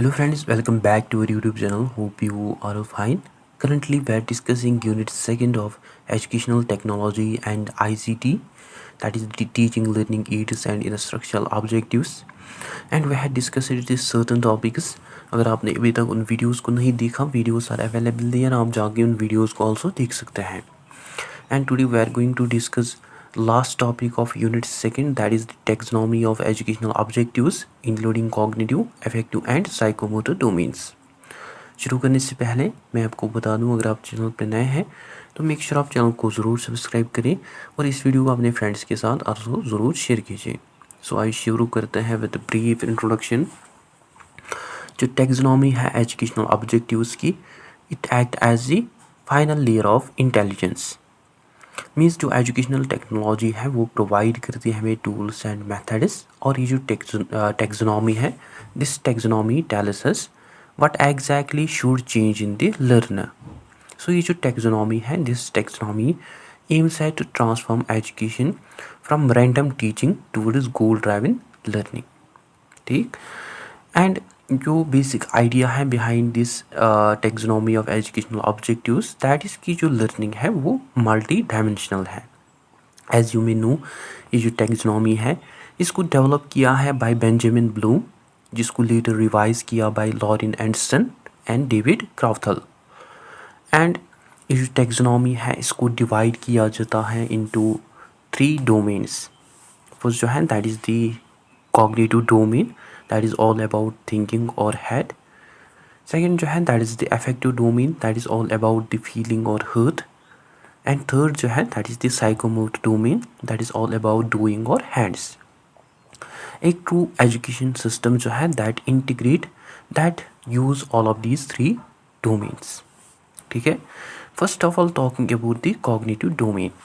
Hello friends, welcome back to our YouTube channel. Hope you are fine. Currently we are discussing unit 2nd of Educational Technology and ICT, that is the teaching, learning aids and instructional objectives. And we had discussed this certain topics. अगर आपने अभी तक उन videos को नहीं देखा, videos are available there, आप जाके उन वीडियोस को ऑल्सो देख सकते हैं. And today we are going to discuss last topic of unit 2nd, that is the taxonomy of educational objectives including cognitive, affective and psychomotor domains. शुरू करने से पहले मैं आपको बता दूं, अगर आप चैनल पर नए हैं तो मेक श्योर आप चैनल को ज़रूर सब्सक्राइब करें और इस वीडियो को अपने फ्रेंड्स के साथ आल्सो ज़रूर शेयर कीजिए. सो आइए शुरू करते हैं विद ब्रीफ इंट्रोडक्शन. जो टैक्सोनॉमी है एजुकेशनल ऑब्जेक्टिव्स की, it act as the final layer of intelligence. Means जो एजुकेशनल टेक्नोलॉजी है वो प्रोवाइड करती है हमें टूल्स एंड मेथड्स, और ये जो टेक्सोनॉमी है, this taxonomy tells us what exactly should change in the learner. So ये जो टेक्सोनॉमी है, दिस टेक्सोनॉमी एम्स है to transform education from random teaching towards goal driven learning. ठीक. एंड जो बेसिक आइडिया है behind this taxonomy of educational objectives, that is की जो learning है वो मल्टी डायमेंशनल है. एज यू मे नो, ये जो टेक्सोनॉमी है इसको डेवलप किया है बाय बेंजामिन ब्लूम, जिसको लेटर रिवाइज किया by Lauren Anderson and David Krathwohl. And ये जो टेक्सोनॉमी है इसको डिवाइड किया जाता है इनटू 3 डोमेन्स. फर्स्ट जो है that is the cognitive domain, that is all about thinking or head. Second जो है that is the affective domain, that is all about the feeling or hurt. And third जो है that is the psychomotor domain, that is all about doing or hands. एक true education system जो है that integrate, that use all of these 3 domains. ठीक है. First of all talking about the cognitive domain.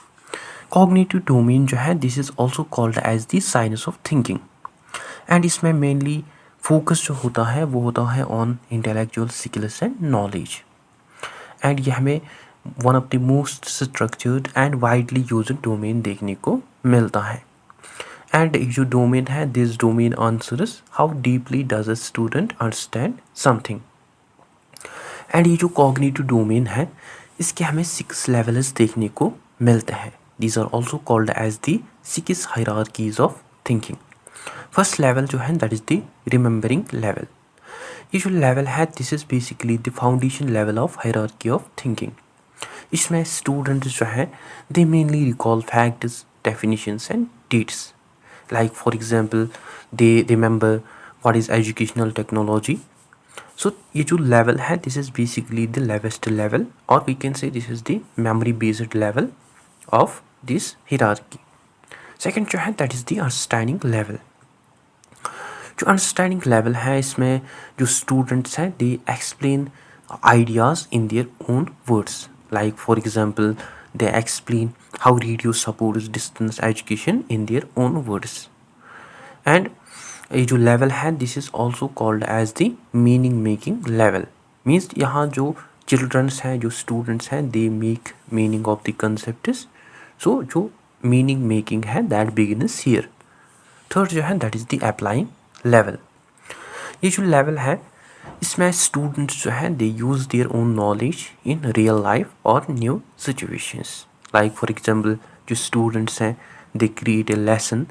Cognitive domain जो है this is also called as the science of thinking. And इसमें mainly focus जो होता है वो होता है on intellectual skills and knowledge. And ये हमें one of the most structured and widely used domain देखने को मिलता है. एंड जो डोमेन है, this domain answers how deeply does a student understand something. And ये जो कॉग्निटिव डोमेन है इसके हमें 6 लेवल्स देखने को मिलते हैं. These are also called as the 6 hierarchies of thinking. First level जो है that is the remembering level. ये जो लेवल है this is basically the foundation level of hierarchy of thinking. इसमें स्टूडेंट्स जो है they mainly recall facts, definitions and dates. Like for example they remember what is educational technology. So ये जो level है this is basically the lowest level, और we can say this is the memory based level of this hierarchy. Second जो है that is the understanding level. जो understanding level है इसमें जो स्टूडेंट्स हैं they explain ideas in their own words. Like for example they explain how radio supports distance education in their own words. And ये जो level है this is also called as the meaning making level. Means यहाँ जो childrens हैं, जो students हैं, दे make meaning of the concepts. So जो meaning making है दैट बिगिनस हियर. थर्ड जो है that is the applying level. ये जो लेवल है इसमें स्टूडेंट्स जो है they use their own knowledge in real life और new situations. Like for example जो स्टूडेंट्स हैं they create a lesson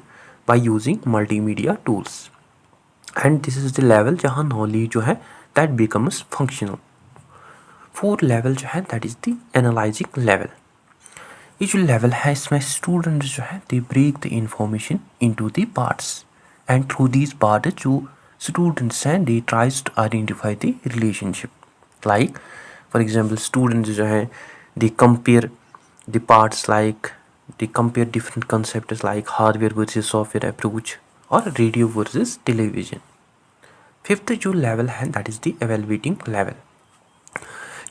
by using multimedia tools. And this is the level जहाँ नॉलेज जो है that becomes functional. Fourth level जो है that is the analysing level. ये जो लेवल है इसमें स्टूडेंट्स जो है they break the information into the parts, and through these parts जो स्टूडेंट्स हैं they tries to identify the relationship. Like for example students जो हैं they compare the parts, like they compare different concepts like hardware versus software approach और radio versus television. Fifth जो level है that is the evaluating level.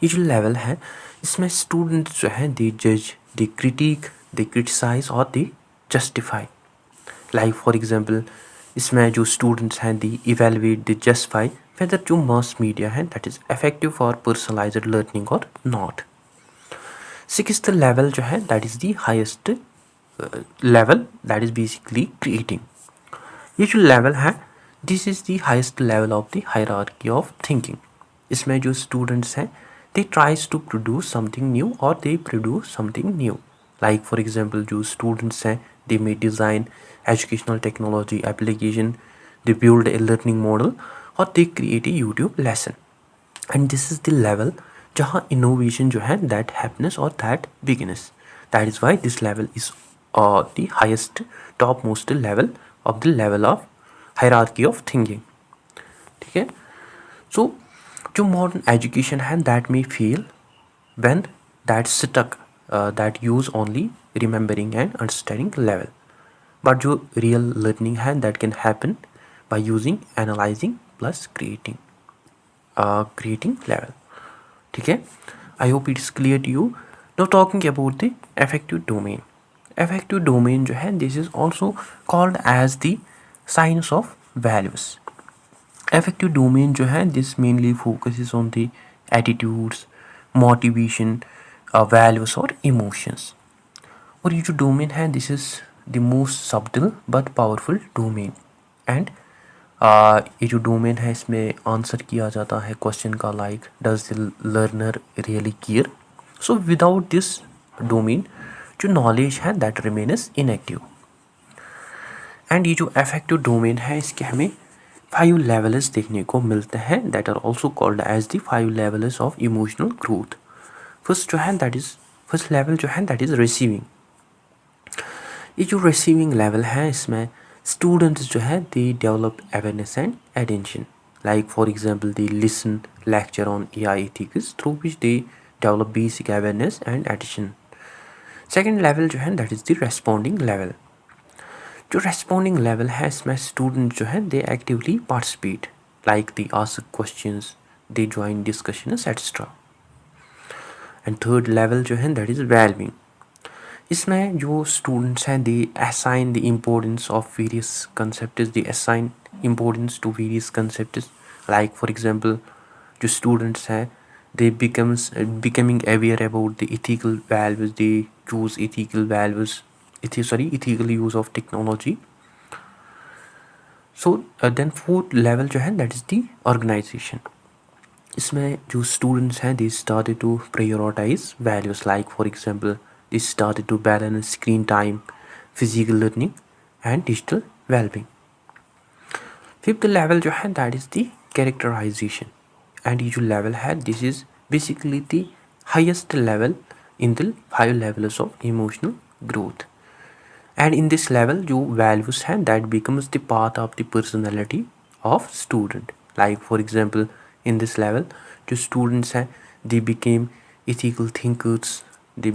ये जो level है इसमें students जो हैं दे जज, दे क्रिटिक, दे क्रिटिसाइज और they justify. Like for example इसमें जो स्टूडेंट्स हैं they evaluate, they justify whether जो मास मीडिया है that is effective for personalised learning और नॉट. सिक्स्थ लेवल जो है that is the highest level, that is basically creating. ये जो लेवल है this is the highest level of the hierarchy of thinking. इसमें जो students हैं they tries to produce something new और they produce something new. Like for example जो students हैं they may design educational technology application, they build a learning model और they create a YouTube lesson. And this is the level जहाँ innovation जो है that happiness और that begins, that is why this level is the highest topmost level of the level of hierarchy of thinking. ठीक है। So जो modern education है that may fail when that stuck that use only remembering and understanding level, but जो real learning है that can happen by using analysing plus creating level. ठीक है। I hope it is clear to you. Now talking about the affective domain. Affective domain जो है this is also called as the science of values. Affective domain जो है this mainly focuses on the attitudes, motivation, values और इमोशंस। और ये जो domain है this is the most subtle but powerful domain. And ये जो डोमेन है इसमें आंसर किया जाता है क्वेश्चन का like does the learner really care. So without this domain जो नॉलेज है दैट रिमेन्स इनएक्टिव। एंड ये जो अफेक्टिव डोमेन है इसके हमें 5 लेवल्स देखने को मिलते हैं that are also called as the 5 levels of emotional growth. First जो है दैट इज फर्स्ट लेवल जो है दैट इज रिसीविंग। ये जो रिसीविंग लेवल है इसमें स्टूडेंट्स जो है they develop awareness and attention. Like for example they listen lecture on AI ethics through which they develop basic awareness and attention. Second level जो है that is the responding level. जो responding level है इसमें student जो है they actively participate like they ask questions, they join discussions etcetera. And third level जो है that is valuing. इसमें जो स्टूडेंट्स हैं they assign the importance of various concepts, they assign importance to various concepts. Like for example जो students हैं they becoming aware about the ethical values, they choose ethical values, ethical use of technology. So then fourth level जो है that is the organization। इसमें जो students हैं they started to prioritize values like for example they started to balance screen time, physical learning and digital well-being। Fifth level जो है that is the characterization। And ये जो level है this is basically the highest level in the 5 levels of emotional growth. And in this level जो values हैं that becomes the part of the personality of student. Like for example in this level जो students हैं they became ethical thinkers, they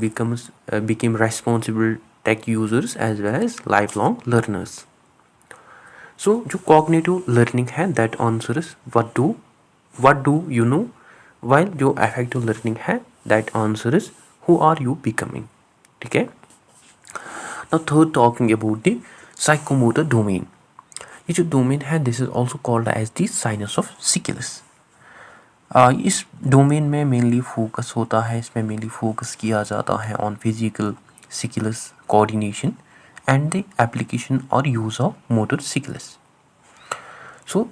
became responsible tech users as well as lifelong learners। So जो cognitive learning है that answers what do you know, while जो affective learning है that answers who are you becoming। ठीक है। now third talking about the psychomotor domain। ये जो domain है this is also called as the science of skills। इस domain में mainly focus होता है, इसमें मेनली फोकस किया जाता है on physical skills, coordination and the application और use of motor skills. So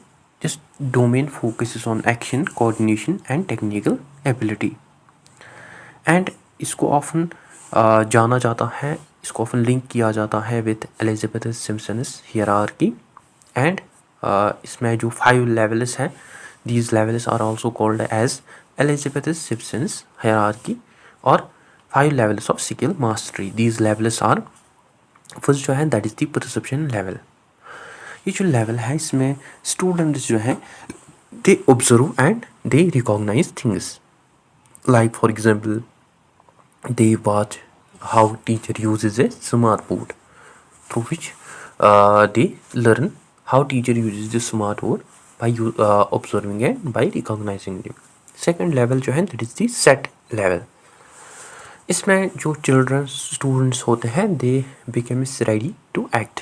this domain focuses on action, coordination and technical ability. And इसको ऑफन जाना जाता है, इसको ऑफन लिंक किया जाता है with Elizabeth Simpson's hierarchy. And इसमें जो 5 लेवल्स हैं these levels are also called as Elizabeth Simpson's hierarchy और 5 levels of skill mastery। these levels are first जो है that is the perception level। ये जो level है इसमें students जो है they observe and they recognize things। like for example they watch how teacher uses a smart board through which they learn how teacher uses the smart board by observing and by recognizing them। Second level जो है that is the set level. इसमें जो children students होते हैं they become ready to act.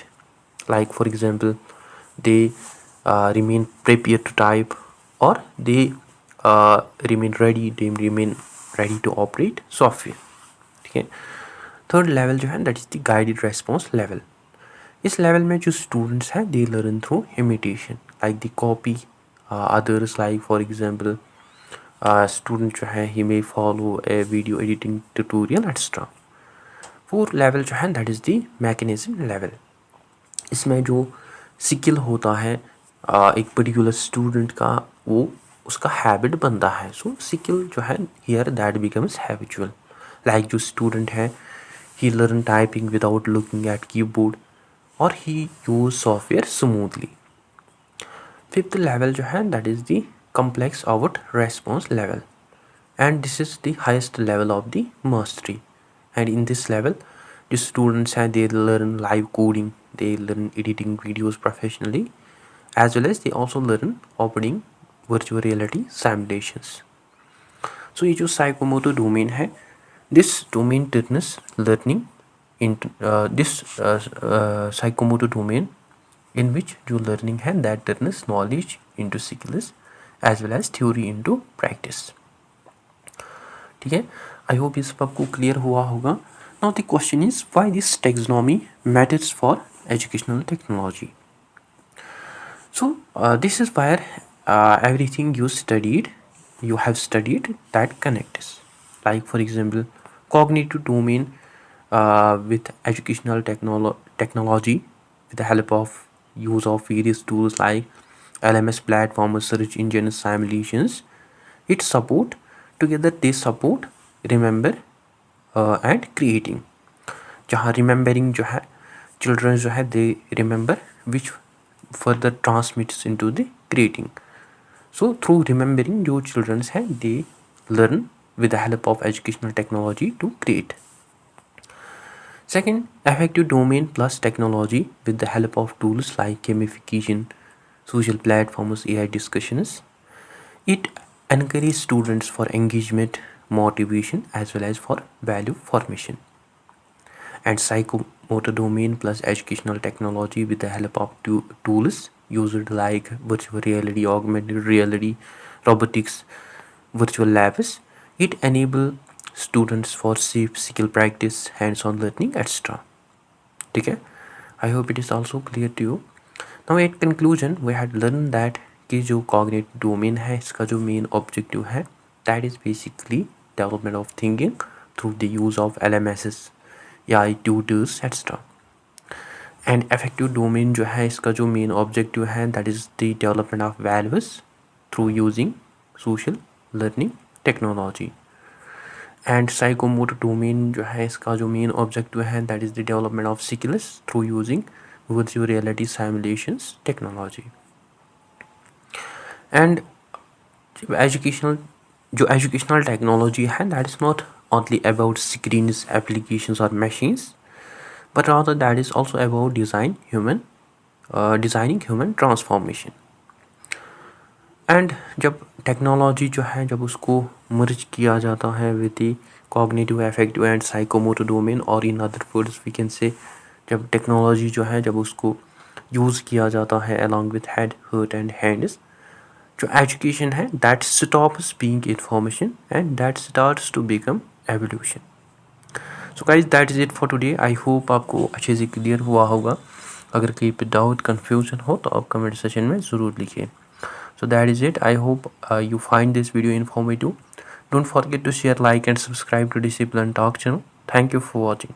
Like for example they remain prepare to type और they remain ready to operate software. ठीक है। Third level जो है that is the guided response level. इस लेवल में जो स्टूडेंट्स हैं they learn through imitation like the copy others, like for example student जो है he may follow a video editing tutorial extra. Fourth level जो है that is the mechanism level. इसमें जो स्किल होता है एक पर्टिकुलर स्टूडेंट का, वो उसका हैबिट बनता है। सो स्किल जो है here that becomes habitual. Like जो स्टूडेंट है he learn typing without looking at keyboard और he use software smoothly. Fifth level जो है that is the complex out response level, and this is the highest level of the mastery. And in this level the students they learn live coding, they learn editing videos professionally, as well as they also learn operating virtual reality simulations. So ये जो psychomotor domain है, this domain turns learning into this psychomotor domain in which जो learning है that turns knowledge into skills as well as theory into practice. ठीक है, I hope ये सब आपको क्लियर हुआ होगा। Now the question is why this taxonomy matters for educational technology. So this is wire everything you have studied that connects, like for example cognitive domain with educational technology with the help of use of various tools like LMS platforms, search engines, simulations, it support together, they support remember and creating। जहाँ remembering जो है children जो है they remember which further transmits into the creating। So through remembering जो children हैं they learn with the help of educational technology to create। Second, affective domain plus technology with the help of tools like gamification, social platforms, AI discussions, it encourages students for engagement, motivation as well as for value formation। And psychomotor domain plus educational technology with the help of tools used like virtual reality, augmented reality, robotics, virtual labs, it enable students for safe skill practice, hands-on learning, etc। ठीक है, I hope it is also clear to you। Now at conclusion we had learned that कि जो cognitive domain है इसका जो main objective है that is basically development of thinking through the use of LMSs या tutors etc। and affective domain जो है इसका जो main objective है that is the development of values through using social learning technology। and psychomotor domain जो है इसका जो main objective है that is the development of skills through using virtual reality simulations technology। and educational technology है that is not only about screens, applications or machines, but rather that is also about designing human transformation। and जब technology जो है जब उसको merge किया जाता है with the cognitive, affective and psychomotor domain, और in other words we can say जब टेक्नोलॉजी जो है जब उसको यूज़ किया जाता है along with head, heart and hands, जो एजुकेशन है that stops being information and that starts to become evolution. So guys that is it for today. I hope आपको अच्छे से क्लियर हुआ होगा। अगर कहीं पे डाउट कन्फ्यूजन हो तो आप कमेंट सेशन में ज़रूर लिखिए। So that is it. I hope you find this video informative. Don't forget to share, like and subscribe to Discipline Talk channel. Thank you for watching.